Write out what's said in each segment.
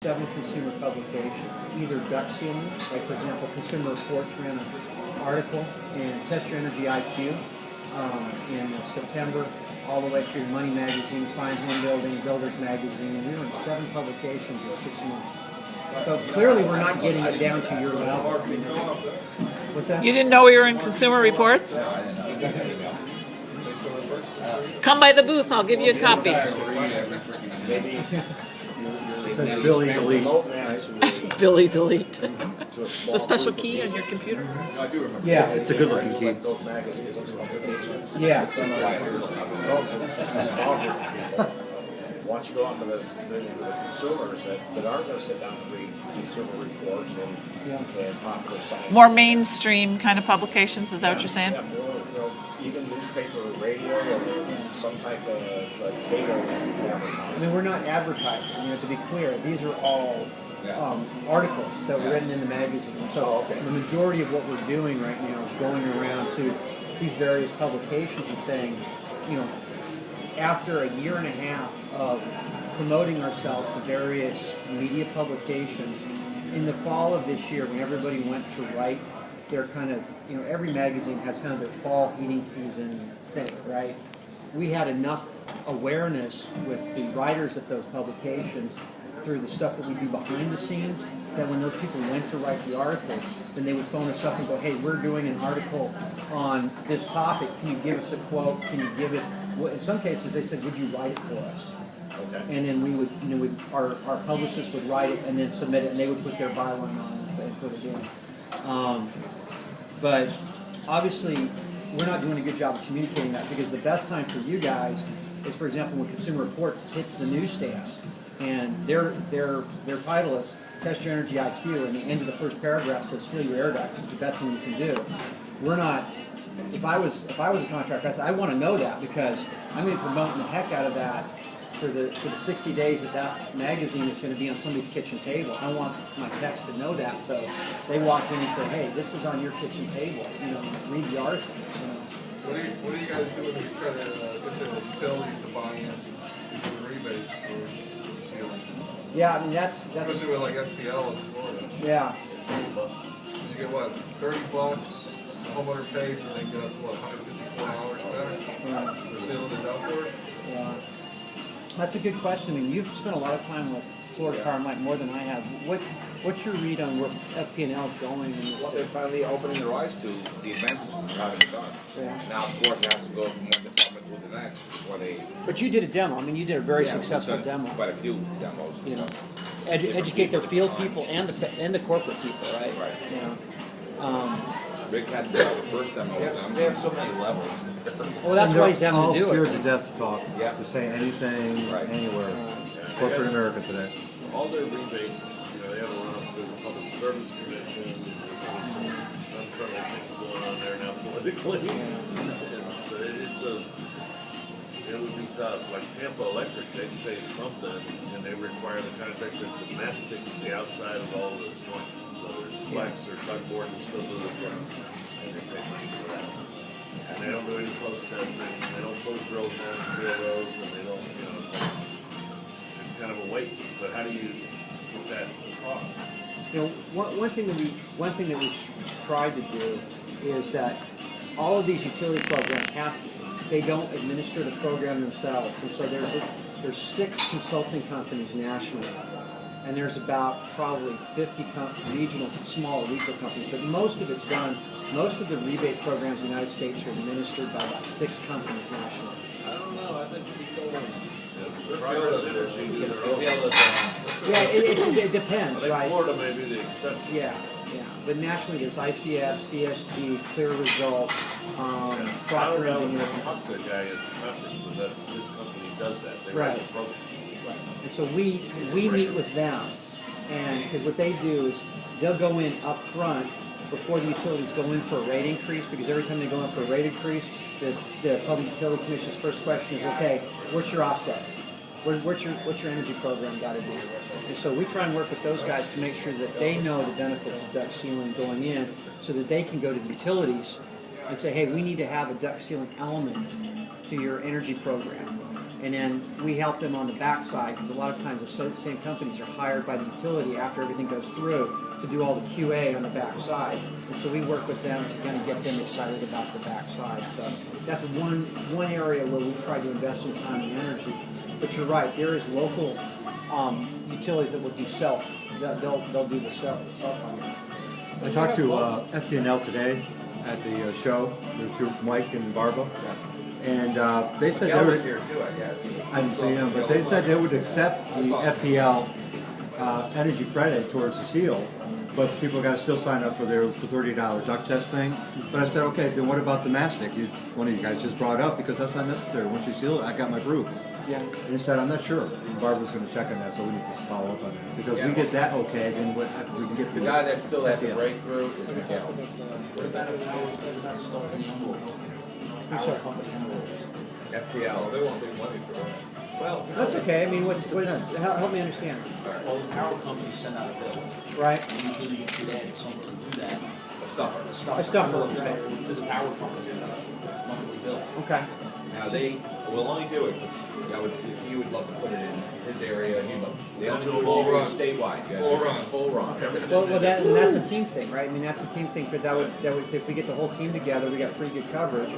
7 consumer publications, either duct sealing, like for example, Consumer Reports ran an article in Test Your Energy IQ in September, all the way through Money Magazine, Fine Home Building, Builders Magazine, and we were in 7 publications in 6 months. So clearly we're not getting it down to your level. What's that? You didn't know we were in Consumer Reports? Come by the booth, I'll give you a copy. Billy Delete. Billy Delete. It's a special key on your computer? Yeah. It's a good looking key. Yeah. Once you go on to the consumers that aren't going to sit down and read consumer reports and popular science. More mainstream kind of publications, is that what you're saying? Yeah, more, even newspaper or radio or some type of cable I advertising. mean, we're not advertising. To be clear, these are all articles that were written in the magazine. And so the majority of what we're doing right now is going around to these various publications and saying, after a year and a half of promoting ourselves to various media publications, in the fall of this year, when everybody went to write their kind of, every magazine has kind of their fall heating season thing, right? We had enough awareness with the writers at those publications through the stuff that we do behind the scenes, that when those people went to write the articles, then they would phone us up and go, hey, we're doing an article on this topic. Can you give us a quote? Can you give us... Well, in some cases, they said, would you write it for us? Okay. And then we would, our publicists would write it and then submit it, and they would put their byline on it and put it in. But obviously, we're not doing a good job of communicating that, because the best time for you guys is, for example, when Consumer Reports hits the newsstands, and their title is Test Your Energy IQ, and the end of the first paragraph says seal your air ducts is the best thing you can do. We're not. If I was a contractor, I want to know that, because I'm going to be promoting the heck out of that for the 60 days that magazine is going to be on somebody's kitchen table. I want my techs to know that, so they walk in and say, hey, this is on your kitchen table. Read the article. What are you guys doing to try to get the utilities to buy into rebates for sealing? Yeah, I mean that's especially with like FPL in Florida. Yeah. You get what, $30, the homeowner pays, and they get up to what, $154 better for sealing it outboard? Yeah. That's a good question. I mean, you've spent a lot of time with Florida Car and Light, more than I have. What's your read on where FP&L is going? Well, they're finally opening their eyes to the advantages of having it done. Yeah. Now, of course, it has to go from one department to the next before they... But you did a demo. I mean, you did a very successful we've done demo. quite a few demos. Educate their field people and the corporate people, right? Right. Rick had the first demo with them. They have so many levels. Well, that's why he's having all to do scared it. to death to talk, Yeah. to say anything, anywhere. Corporate America today. All their rebates, they have a run up through the Public Service Commission. There's some unfriendly things going on there now politically. It would be tough. Like Tampa Electric, they pay something, and they require the contractor domestic to the outside of all the joints, whether it's flex or tugboard and stuff with the joints. And they pay money for that. And they don't do any post testing. They don't close drills down and seal those, and they don't, it's kind of a waste. But how do you put that across? One thing that we tried to do is that all of these utility programs they don't administer the program themselves, and so there's 6 consulting companies nationally, and there's about probably 50 smaller regional companies, but most of the rebate programs in the United States are administered by about 6 companies nationally. I don't know. I think people Progress Energy do their own. Yeah, it depends, I think right? Florida may be the exception. Yeah. But nationally, there's ICF, CSG, Clear Result, Procter & Gamble. The guy at the conference, so that's his company does that. They Right. write the program. Right. And so we meet with them, and because what they do is they'll go in up front before the utilities go in for a rate increase, because every time they go in for a rate increase, the Public Utility Commission's first question is, okay, what's your offset? What's your energy program got to do? And so we try and work with those guys to make sure that they know the benefits of duct sealing going in, so that they can go to the utilities and say, hey, we need to have a duct sealing element to your energy program. And then we help them on the backside, because a lot of times the same companies are hired by the utility after everything goes through to do all the QA on the backside. And so we work with them to kind of get them excited about the backside. So that's one area where we try to invest in time and energy. But you're right, there is local utilities that will do self. They'll do the self on it. I talked to FPNL today at the show. There were two, Mike and Barbara. And they said they would, here too, I guess. I didn't see him, but they said they would accept the FPL energy credit towards the seal, but people got to still sign up for their $30 duct test thing. But I said, okay, then what about the mastic? One of you guys just brought up, because that's not necessary. Once you seal it, I got my proof. Yeah. And he said, I'm not sure. Barbara's going to check on that, so we need to follow up on that. Because we get that okay, then we can get The guy that still had the FPL. breakthrough is Miguel. What about if we put stuff in the envelopes? Our company envelopes. FPL. They won't take money for that. Well, That's okay. I mean, help me understand. Well, the power companies send out a bill. Right. And usually you could add something to that. a stuffer. A stuffer, envelope right. to the power company monthly bill. Okay. Now they will only do it because he would love to put it in his area. He'd love. They only do it Full run. statewide. You Full guys. run. Full run. Well, that's a team thing, right? I mean, that's a team thing, but that would if we get the whole team together, we got pretty good coverage,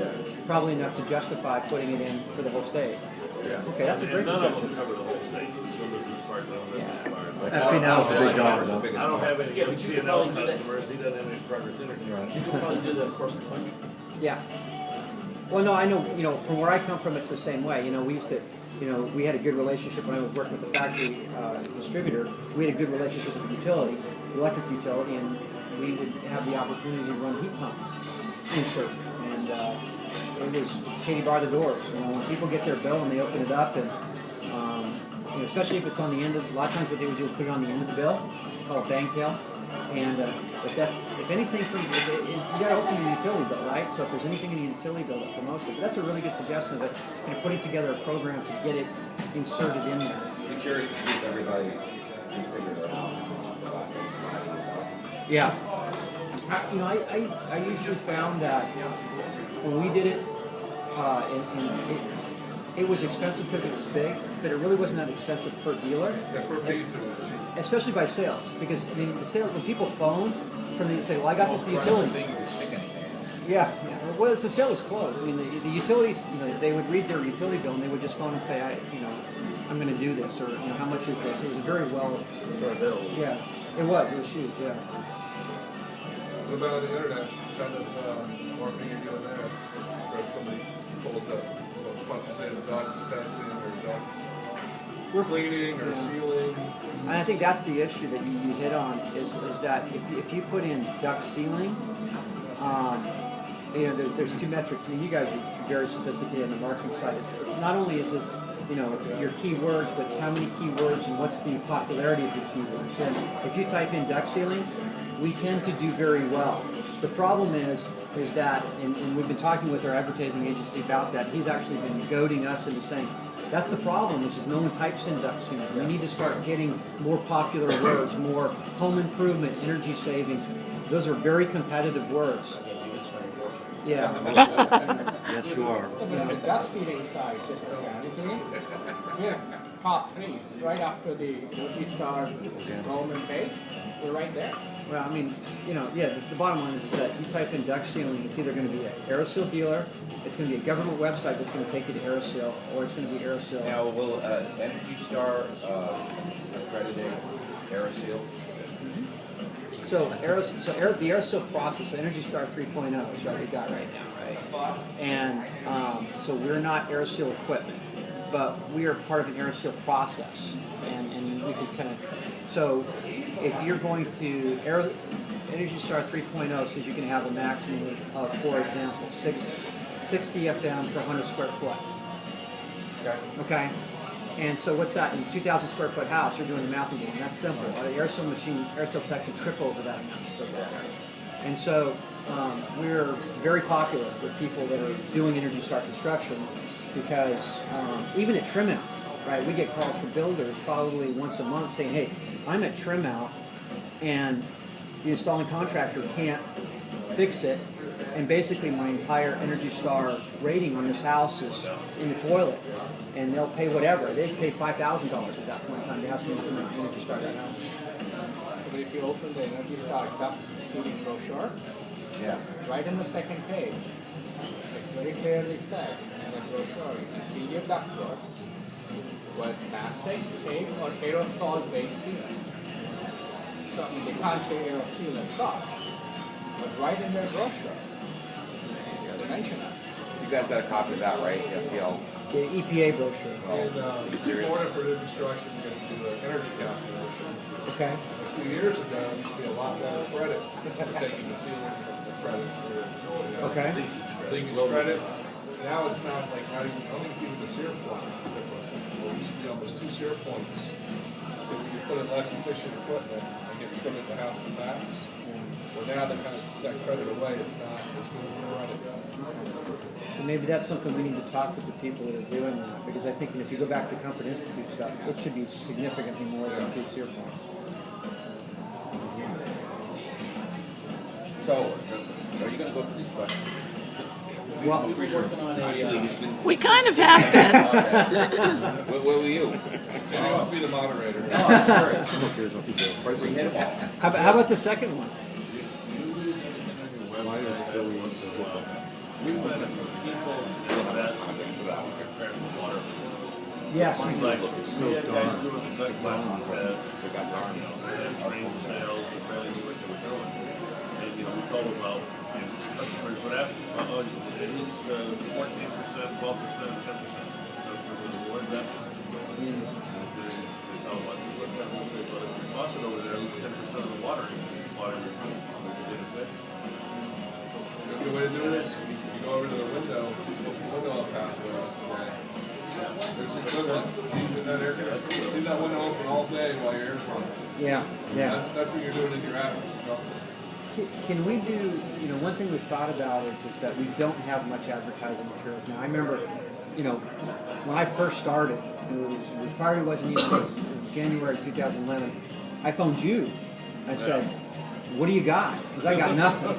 probably enough to justify putting it in for the whole state. Yeah. Okay, that's a And great none of them suggestion. cover the whole state. Some of this part, none of this part. FPNL is a big dollar, The though. biggest I don't part. have any Yeah, but you could FPNL probably do that. customers. He doesn't have any Progress Energy. You could probably do that across the country. Yeah. Well, no, I know. From where I come from, it's the same way. We used to. We had a good relationship when I was working with the factory distributor. We had a good relationship with the utility, the electric utility, and we would have the opportunity to run heat pump insert. And it was Katie bar the doors. When people get their bill and they open it up, and especially if it's on the end of, a lot of times what they would do is put it on the end of the bill, called bang tail. And if anything, you got to open your utility bill, right? So if there's anything in the utility bill that promotes it, but that's a really good suggestion of putting together a program to get it inserted in there. Be curious to see if everybody can figure it out. Yeah. I usually found that when we did it, it was expensive because it was big, but it really wasn't that expensive per dealer. Yeah, per piece it was cheap. Especially by sales, because the sales, when people phone from the say, well, I got this at the utility. Thing you stick anything. Yeah. Well, the sale was closed. I mean, the utilities, they would read their utility bill and they would just phone and say, I'm going to do this, or how much is this? It was a very well. For a bill. Yeah. It was huge. Yeah. What about the internet kind of marketing you're doing there? So if somebody pulls up, punches in duct testing or duct cleaning or sealing. And I think that's the issue that you hit on is that if you put in duct sealing, there's two metrics. I mean, you guys are very sophisticated on the marketing side. It's not only is it your keywords, but it's how many keywords and what's the popularity of your keywords. And if you type in duct sealing, we tend to do very well. The problem is that, and we've been talking with our advertising agency about that. He's actually been goading us into saying, that's the problem, is no one types in duct sealing. We need to start getting more popular words, more home improvement, energy savings. Those are very competitive words. Yeah. Yes, you are. The duct sealing side, just organically, we're top 3, right after the Energy Star government page. We're right there. Well, I mean, the bottom line is that you type in duct sealing, it's either going to be an AeroSeal dealer, it's going to be a government website that's going to take you to AeroSeal, or it's going to be AeroSeal. Now, will Energy Star accredited AeroSeal? So the AeroSeal process, Energy Star 3.0 is what we got right now, right? And so we're not AeroSeal equipment, but we are part of an AeroSeal process, and we can kind of. So if you're going to Energy Star 3.0 says you can have a maximum of, for example, 6 CFM per 100 square foot. Okay. And so what's that? In a 2,000 square foot house, you're doing the math again. That's simple. The AeroSeal machine, AeroSeal Tech can triple over that amount still there. And so we're very popular with people that are doing Energy Star construction because even at trim out, right, we get calls from builders probably once a month saying, hey, I'm at trim out and the installing contractor can't fix it and basically my entire Energy Star rating on this house is in the toilet, and they'll pay whatever. They'd pay $5,000 at that point in time to have someone come in Energy Star that house. But if you open the Energy Star duct feeding brochure, Yeah. right in the second page, it's very clearly said in the brochure, you can see your ductwork with plastic, tape, or aerosol-based sealant. So I mean, they can't say aerosol and such, but right in their brochure, they mention that. You guys got a copy of that, right? FPL. The EPA brochure. In Florida for new construction, you're going to do an energy calculation. Okay. A few years ago, it used to be a lot better credit for taking the ceiling from the credit. Okay. Leakage credit. Now it's not like, not even, I don't think it's even the SEER point difference. It used to be almost 2 SEER points. So if you put in less efficient equipment and get still at the house to max, well now they kind of took that credit away, it's not as good of a credit. So maybe that's something we need to talk with the people that are doing that, because I think if you go back to the Comfort Institute stuff, it should be significantly more than 2 SEER points. So, are you going to go through these questions? Well, We're working on a. We kind of have been. Where were you? So he wants to be the moderator. We hit them all. how about the second one? We've had people invest compared to water. Yes. Like, we had guys doing the duck blasting tests, they had trained sales, they barely knew what they were doing. And, we told them about, customers would ask, it is 14%, 12%, 10%. Customers would, what is that? They tell them, what is that? They say, well, if your faucet over there, it's 10% of the water you're putting, it affects. A good way to do it is you go over to the window, put the window up halfway and say, there's a good one. Leave that window open all day while your air's running. Yeah. Yeah. That's what you're doing in your app. Can we do, one thing we've thought about is that we don't have much advertising materials now. I remember, when I first started, it was probably wasn't even, it was January 2011, I phoned you. I said, what do you got? Because I got nothing.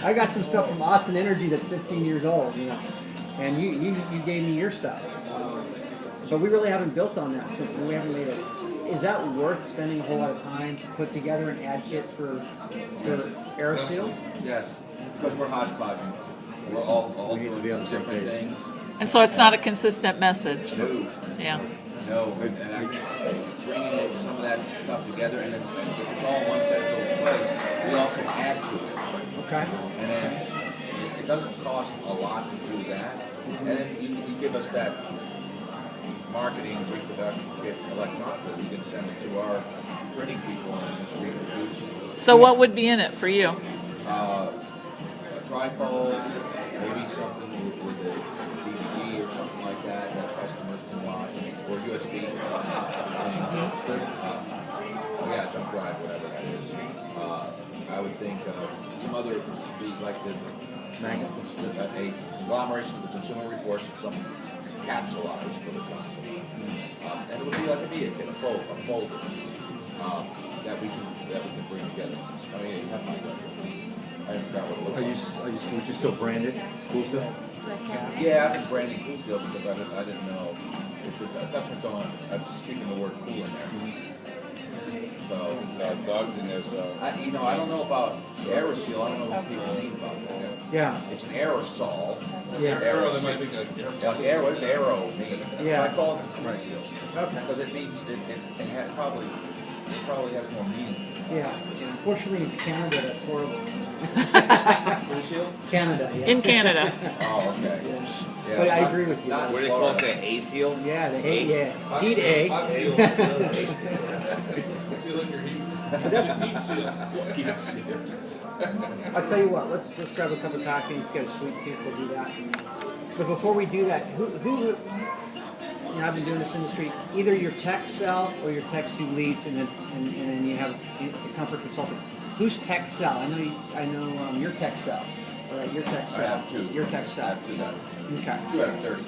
I got some stuff from Austin Energy that's 15 years old, and you gave me your stuff. But we really haven't built on that since, we haven't made it. Is that worth spending a whole lot of time to put together an ad kit for AeroSeal? Yes, because we're hodgepodging. We're all We need to doing be on the same different page. things. And so it's not a consistent message. No, Yeah. no, and I bringing some of that stuff together, and if it's all one central place, we all can add to it. Okay. And then it doesn't cost a lot to do that. And then you give us that marketing reproduction kit electronically. We can send it to our printing people and just reproduce. So what would be in it for you? A tripod, maybe something with a DVD or something like that customers can watch, or USB. Yeah, jump drive, whatever that is. I would think some other, like the a conglomeration of the Consumer Reports and some capsulized for the customer. And it would be like a media kit, a folder that we can bring together. I mean, you have my website. I forgot what it looks like. Would you still brand it? Cool stuff? Yeah, I've been branding Cool Seal because I didn't know. Customers don't, I'm just speaking the word cool in there. So, Dogs in there, so. I don't know about AeroSeal. I don't know what people mean about that. Yeah. It's an aerosol. Yeah. Arrow, that might be good. Like arrow, what does arrow mean? Yeah. I call it Cool Seal. Okay. Because it means, it probably has more meaning. Yeah. Unfortunately, in Canada, that's horrible. Cool Seal? Canada, yeah. In Canada. Oh, okay. Yeah. Yeah, But I agree with you. not What do they call it, Florida. the A-seal? Yeah, the heat A. Hot seal. Seal in your heat. Heat seal. I'll tell you what, let's grab a cup of coffee and get a sweet tooth, we'll do that. But before we do that, who I've been doing this industry, either your tech sell or your techs do leads, and then you have a comfort consultant. Who's tech sell? I know your tech sell. All right, your tech I sell. have two. Your tech I sell. have two that. Okay. 2 out of 30.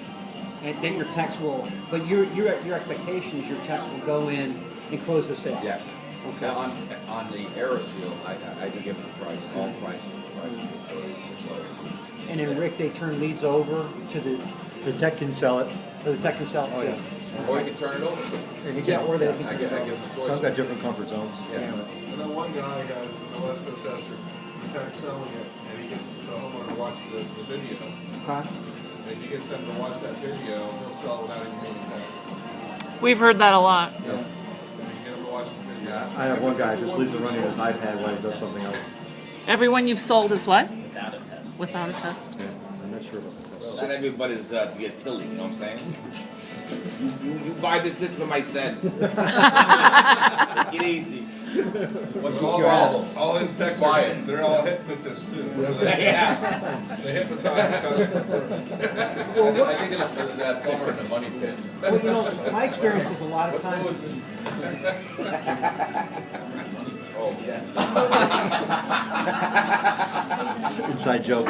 And then your techs will, but your expectation is your techs will go in and close the sale. Yes. Now, on the AeroSeal, I did give them a price, all prices. And then Rick, they turn leads over to the tech can sell it. or the tech can sell it Oh, too. yeah. Or you can turn it over. And you Yeah, can, or they I give them the choice. some got different comfort zones. Yeah. And then one guy has in the West Coast Esther, he tried selling it, and he gets the homeowner to watch the video. Huh? And if he gets them to watch that video, he'll sell it without even doing the test. We've heard that a lot. And you get them to watch the video. I have one guy who just leaves it running on his iPad while he does something else. Everyone you've sold is what? Without a test. Without a test. Yeah, I'm not sure about the test. Not everybody's utility, you know what I'm saying? you buy this system, I said. Take it easy. What's All, your problem? all his texts Buy are, it. they're all hypnotists too. They hypnotize the customer. I think it's that bummer in the money pit. Well, you know, my experience is a lot of times. Oh, yeah. Inside joke.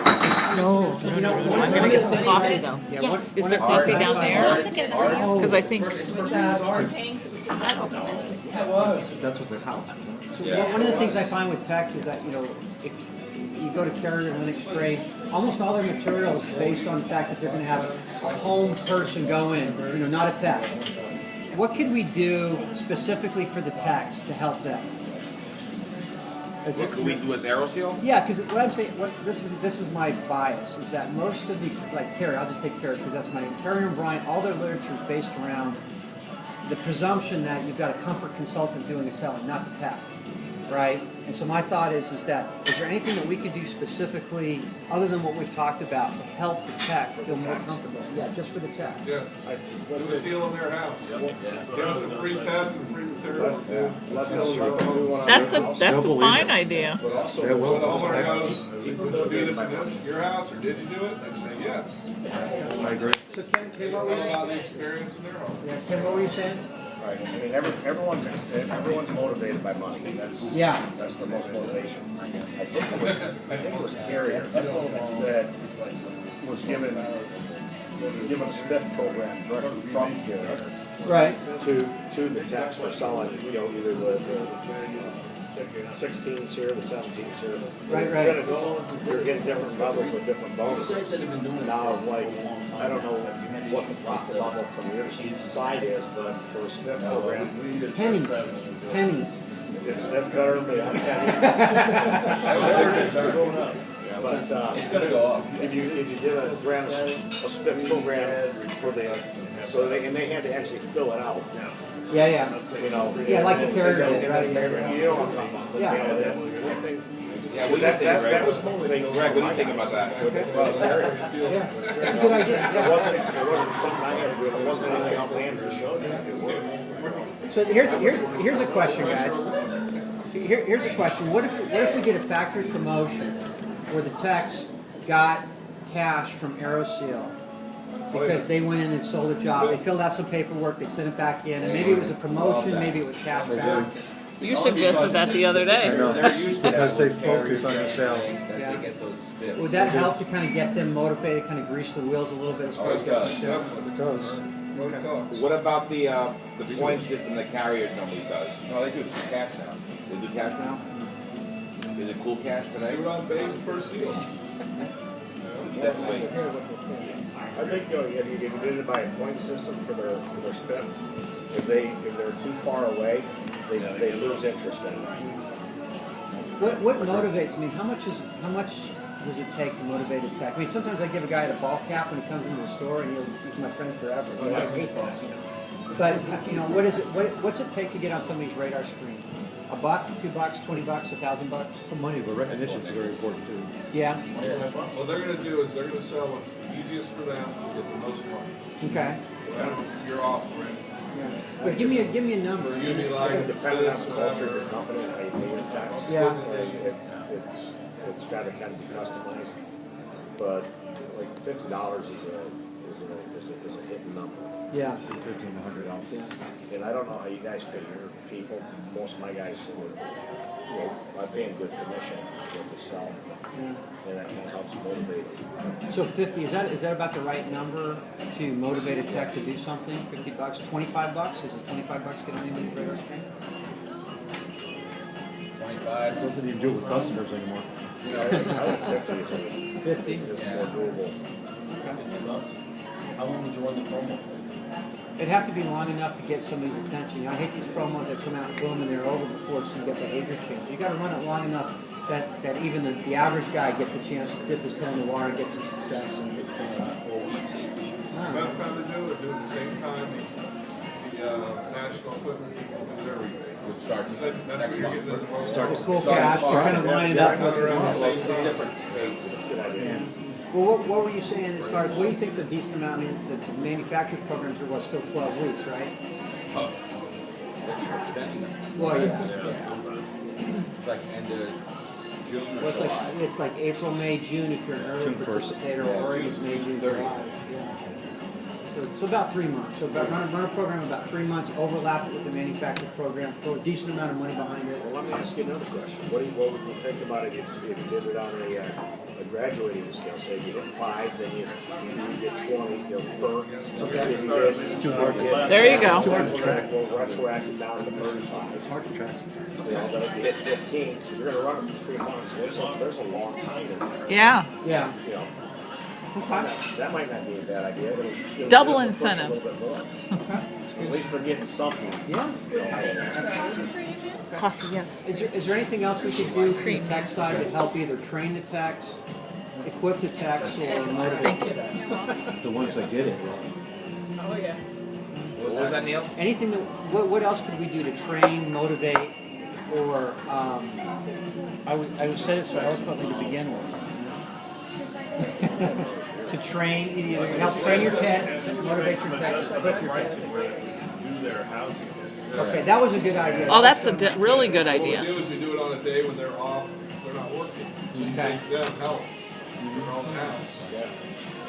No. You know, I'm gonna get some coffee though. Yeah, Yes. Is there coffee down there? Because I think That's what the house. One of the things I find with techs is that, you know, if you go to Carrier, Linux, Trade, almost all their material is based on the fact that they're going to have a home person go in, you know, not a tech. What could we do specifically for the techs to help them? What could we do with AeroSeal? Yeah, because what I'm saying, this is my bias, is that most of the, like Carrier, I'll just take Carrier because that's my name. Carrier and Bryant, all their literature is based around the presumption that you've got a comfort consultant doing the selling, not the tech, right? And so my thought is that, is there anything that we could do specifically, other than what we've talked about, to help the tech feel more comfortable? Yeah, just for the tech. Yes. There's a seal in their house. Give us a free test and free material. that's a fine idea. But also, Yeah, well, when the homeowner goes, you do this and this, your house, or did you do it? They say yes. I agree. So Ken, what were Tell you about the saying? experience in their home. Yeah, Ken, what were you saying? Right, I mean, everyone's motivated by money, that's the most motivation. I think it was Carrier that was given a spiff program directly from Carrier Right. to the techs for selling, you know, either the 16 series, the 17 series. Right. You're getting different levels with different bonuses. Now, like, I don't know what the profit level from the other side is, but for a spiff program, Pennies. that's better than me. I'm They're going up. But It's gonna go up. if you did a spiff program for and they had to actually fill it out. Yeah. You know. Yeah, like the Carrier did, And right? you know what I'm talking about. Yeah. Yeah, what do you think, That Greg? was motivating. Greg, what do you think about that? Yeah. That's a good idea. It Yeah. wasn't something I had to do, it wasn't anything else Andrew showed me. It worked. So here's a question, guys. Here's a question. What if we did a factory promotion where the techs got cash from AeroSeal because they went in and sold a job, they filled out some paperwork, they sent it back in, and maybe it was a promotion, maybe it was cash back. You suggested that the other day. They're used to that Because they with carriers focus on the and sale. everything, that they get those spiffs. Would that help to kind of get them motivated, kind of grease the wheels a little bit as far as getting the sale? It does. What about the point system that Carrier normally does? No, they do cash now. They do cash now? Is it cool cash today? Do it on base per seal. Definitely. I think if you did it by a point system for their spiff, if they're too far away, they lose interest in it. What motivates me? How much does it take to motivate a tech? I mean, sometimes I give a guy the ball cap when he comes into the store, and he's my friend forever. He likes 8 balls, you know. But you know, what's it take to get on somebody's radar screen? $1, $2, $20, $1,000? Some money, but recognition is very important too. Yeah. What they're gonna do is they're gonna sell what's easiest for them to get the most money. Okay. You're offering. But give me a number. So you'd be like, Depending on this, the culture of whatever. the company and how you pay your tax. Yeah. It's got to kind of be customized, but like $50 is a hidden number. Yeah. $1,500. And I don't know how you guys pay your people. Most of my guys are paying good commission when they sell, and that kind of helps motivate them. So 50 is that about the right number to motivate a tech to do something? $50, $25? Is it $25 get on anybody's radar screen? 25. Doesn't even do it with customers anymore. You know, I think 50 is 50? more doable. How long would you run the promo? It'd have to be long enough to get somebody's attention. You know, I hate these promos that come out and boom and they're over before so you get behavior change. You got to run it long enough that even the average guy gets a chance to dip his toe in the water and get some success. And 4 weeks, 8 weeks. Best time to do it, do it at the same time the national equipment people do everything. Would start That's where you're getting the most. the full cast, you're kind of lining up with around the it. same time. different phases. That's a good idea. Yeah. Well, what were you saying as far as, what do you think is a decent amount? I mean, the manufacturer's programs are, what, still 12 weeks, right? Oh. They're extending them. Well, yeah. It's like end of June or Well, July. it's like April, May, June if you're an early June 1st. participator, or it's May, June, July. Yeah. So about 3 months. So about run a program about 3 months, overlap it with the manufacturer's program, throw a decent amount of money behind it. Well, let me ask you another question. What would you think about it if you did it on a graduating scale? Say you get 5, then you get 20, you'll burn. Okay. If you There you go. We'll retroactive down to 35. It's hard to track sometimes. You know, then if you hit 15, so you're going to run it for 3 months. There's a long time in there. Yeah. Yeah. You know, Okay. that might not be a bad idea. It'll Double push incentive. A little bit more. At least they're getting something. Yeah. Coffee, yes. Is there anything else we could do from the tech side to help either train the techs, equip the techs, or motivate the techs? The ones that get it, well, What was that, Neil? Anything that, what else could we do to train, motivate, or, I would say this so eloquently to begin with. To train, either help train your techs, motivate your techs, equip your techs. Do their housing. Okay, that was a good idea. Oh, that's a really good What idea. we do is we do it on a day when they're off, they're not working. So you Okay. make them help their own house.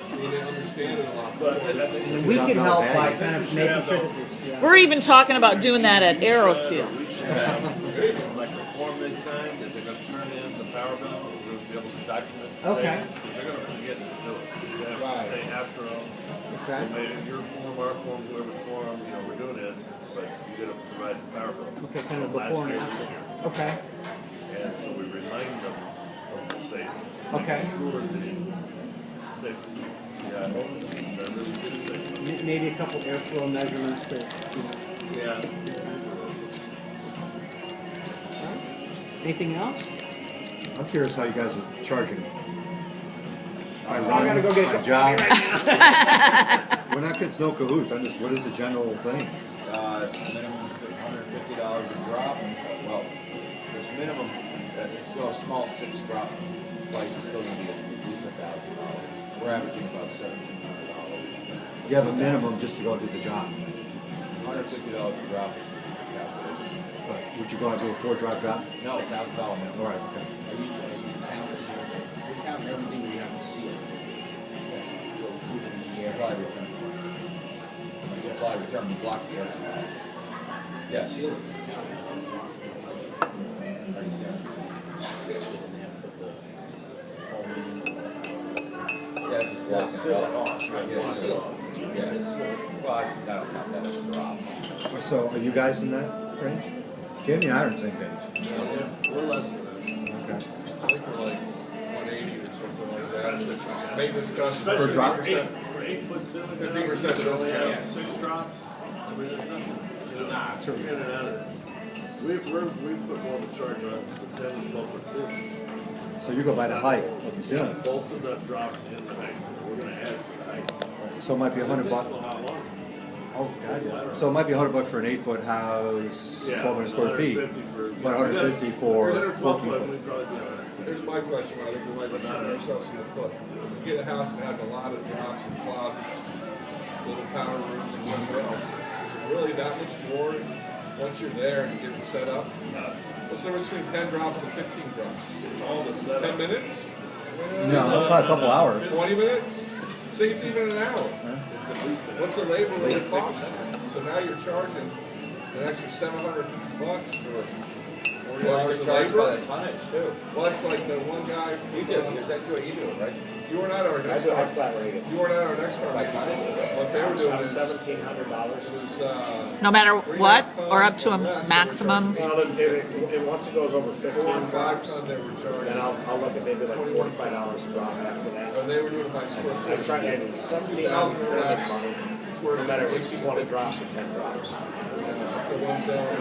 So they understand it a lot more. And we can help by kind of making sure that there's, We're even talking about doing that at AeroSeal. We should have like a form they sign that they're gonna turn in the power bill, we'll be able to document the Okay. savings, because they're gonna forget to do it. You have to stay after them. Okay. So maybe your form, our form, whoever's form, you know, we're doing this, but you gotta provide the power bill. Okay, kind of from last before and year, after. this year. Okay. And so we remind them of the savings. Okay. Make sure that it sticks. Yeah, they're really good at savings. Maybe a couple airflow measurements to, Yeah. anything else? I'm curious how you guys are charging. I gotta go get a my cup of job. We're not getting no cahoots. I'm just, what is the general thing? Minimum $150 a drop. Well, there's minimum, it's still a small 6-drop flight, it's still gonna be at least $1,000. We're averaging about $1,700. You have a minimum just to go do the job. $150 a drop is calculated. But would you go and do a 4-drop drop? No, $1,000 minimum. All right, okay. We count everything we have to see. So we put it in the air, fly return. When you fly return, we block the air. Yeah, seal it. Yeah, just block Seal it off. Yeah, seal it. Yeah, it's, well, I just don't count that as a drop. So are you guys in that range? Jamie and I are in the same page. We're less than that. Okay. I think we're like 180 or something like that. Maintenance cost Per drop? For 8-foot ceiling. 15% We only discount. have 6 drops. I mean, there's nothing. Nah, we're in and out of it. We put more of a charge on the 10 and 12-foot ceiling. So you go by the height of the ceiling. Both of the drops in the height. We're gonna add for the height. So it might be $100. Depends on how long. Oh, God, yeah. So it might be $100 for an 8-foot house, Yeah, 1,200 square feet. 150 for. But 150 for 10 or 12 14 foot, foot. we'd probably be all right. Here's my question, I think we might be shooting ourselves in the foot. You get a house that has a lot of drops and closets, little power rooms and whatever else. Is it really that much more once you're there and get it set up? What's the difference between 10 drops and 15 drops? It's all the setup. 10 minutes? No, probably a couple hours. 20 minutes? Say it's even an hour. It's at least an What's the labor rate cost? So now you're charging an extra $750 for 40 hours of Charged by labor? the tonnage too. Well, it's like the one guy. You do, that's what you do, right? You weren't at our I next do, I car. flat rate it. You weren't at our next car. What they were doing is $1,700. No matter 3.5 what, ton or up to a or less, maximum. Well, once it goes over 15 4 and 5 drops, ton they were charging. then I'll look at maybe like $45 a drop after that. And they were doing it by square I foot. try to 17 2,000 or less. money, no matter if it's 20 drops or 10 drops. The ones that were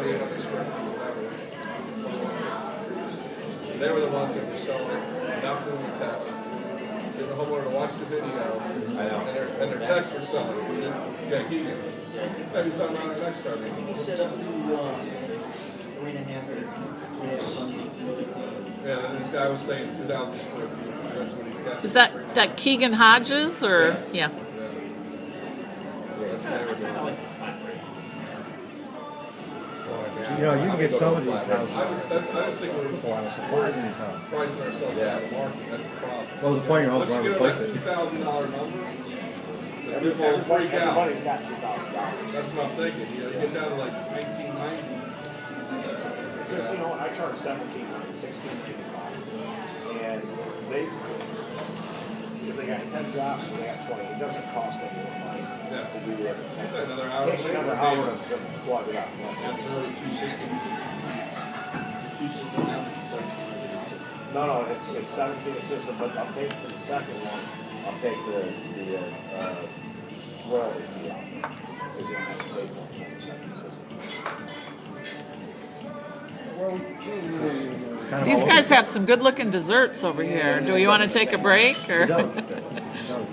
2,800 square feet, whatever. They were the ones that were selling, not doing the test. Getting the homeowner to watch the video. I know. And their techs were selling. Yeah, Keegan. Maybe he's talking about our next car. maybe. He set up to 3.5 or 3.5 tons. Yeah, and this guy was saying 2,000 square feet. That's what he's guessing. Is that Keegan Hodges or yeah? You know, you can get some of these I houses just think we're with a lot of supplies in these houses. pricing ourselves out of the market. That's the problem. Well, the point you're Once also you going get to over replace that it. $2,000 number, people freak out. Everybody's got $2,000. That's what I'm thinking. You get down to like 1990. Because, you know, I charge $1,790, $1,695. And if they got 10 drops and they got 20, it doesn't cost any more money Yeah. to do the other It's 10. another It hour. takes another hour to plug it up. That's another two systems. It's a two-system house. It's a No, it's 17 system, but I'll take for the second one, I'll take the royalty fee out. Because you don't have to pay more for the second system. Kind of These all guys have some good-looking desserts over here. Do you want to take a break or? It does. It does.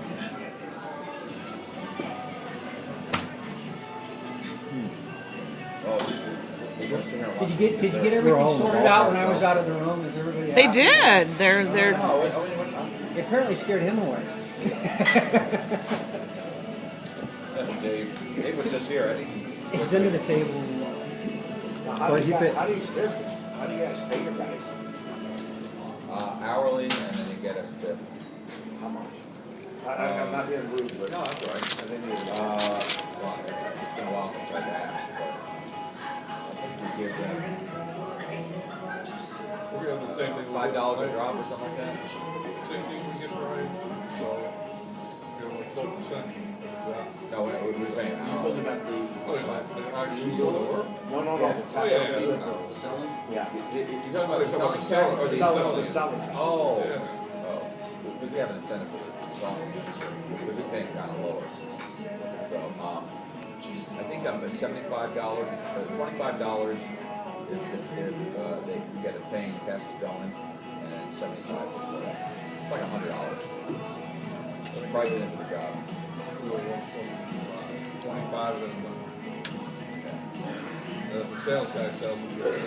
Did you get We're all everything sorted involved out when I right was now. out of the room? Is everybody They out? did. They're It apparently scared him away. Dave was just here, I think. He's under the table. Now, how But do he you bit- how do you guys pay your guys? Hourly, and then you get us to, How much? I'm not being rude, but. no, that's all right. I think it's, Well, it's been a while since I've asked, but I think we give them We're doing the same thing. $5 a drop or something like that. Same thing we get for Ryan. So, you know, like 12%. No, we're saying, You told me about the Oh, yeah. Actually, still to work? no, the Oh, test. yeah, yeah. the selling. Yeah. you're talking about Oh, the you're talking about selling the or the selling. The selling. Oh, Yeah. because we have an incentive for the installing, because we pay kind of lower. So, I think I'm at $75, $25 if they get a paying test going, and then 75 for that. It's like $100. Price it into the job. 25 of them. The sales guy sells it, he gets 12%.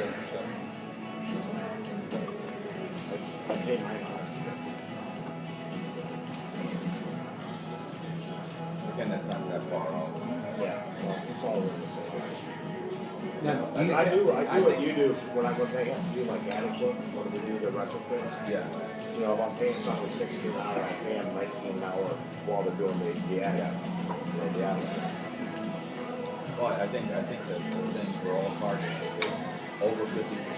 I paid mine $150. Again, that's not that far off. Yeah, well, it's all over the same. Now, I do what you do when I go they have to do like adequate, when we do the retrofits. Yeah. You know, if I'm paying somebody 16 an hour, I pay them 19 an hour while they're doing the attic. The attic. Well, I think that the thing we're all targeting is over 50%.